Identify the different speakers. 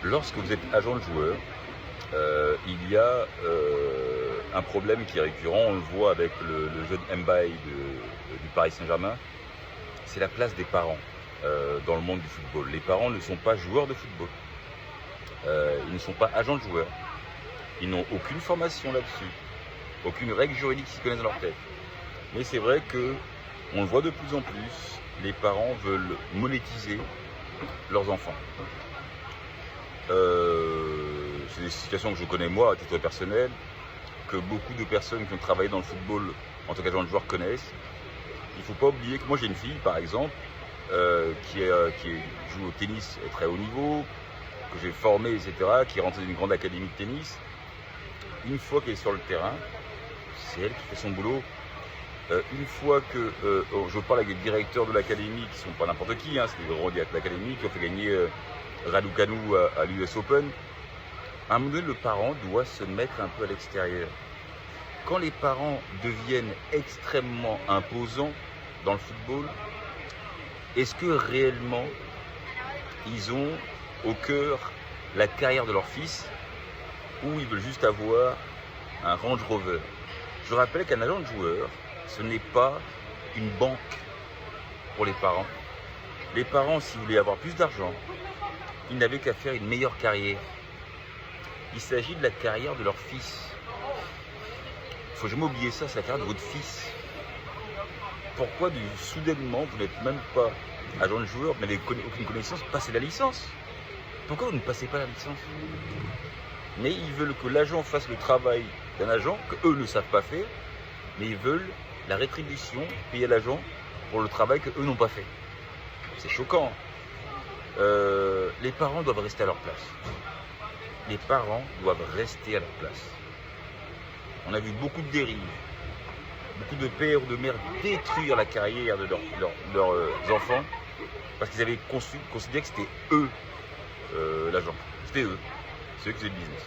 Speaker 1: Lorsque vous êtes agent de joueur, il y a un problème qui est récurrent, on le voit avec le jeune Mbaye du Paris Saint-Germain, c'est la place des parents dans le monde du football. Les parents ne sont pas joueurs de football, ils ne sont pas agents de joueurs, ils n'ont aucune formation là-dessus, aucune règle juridique qu'ils connaissent dans leur tête. Mais c'est vrai que on le voit de plus en plus, les parents veulent monétiser leurs enfants. C'est des situations que je connais moi à titre personnel, que beaucoup de personnes qui ont travaillé dans le football en tant qu'agent de joueur connaissent. Il ne faut pas oublier que moi j'ai une fille par exemple qui joue au tennis à très haut niveau, que j'ai formée, etc., qui est rentrée dans une grande académie de tennis. Une fois qu'elle est sur le terrain, c'est elle qui fait son boulot. Une fois que je parle avec des directeurs de l'académie qui ne sont pas n'importe qui, hein, c'est des grands directeurs de l'académie qui ont fait gagner Raducanu à l'US Open. À un moment donné, le parent doit se mettre un peu à l'extérieur. Quand les parents deviennent extrêmement imposants dans le football, est-ce que réellement ils ont au cœur la carrière de leur fils ou ils veulent juste avoir un Range Rover? Je rappelle qu'un agent de joueur, ce n'est pas une banque pour les parents. Les parents, s'ils voulaient avoir plus d'argent, ils n'avaient qu'à faire une meilleure carrière. Il s'agit de la carrière de leur fils. Il ne faut jamais oublier ça, c'est la carrière de votre fils. Pourquoi soudainement, vous n'êtes même pas agent de joueur, vous n'avez aucune connaissance, passez la licence? Pourquoi vous ne passez pas la licence? Mais ils veulent que l'agent fasse le travail d'un agent, qu'eux ne savent pas faire, mais ils veulent la rétribution, payer l'agent pour le travail qu'eux n'ont pas fait. C'est choquant. Les parents doivent rester à leur place. Les parents doivent rester à leur place. On a vu beaucoup de dérives, beaucoup de pères ou de mères détruire la carrière de leurs enfants parce qu'ils avaient considéré que c'était eux l'agent. C'était eux. C'est eux qui faisaient le business.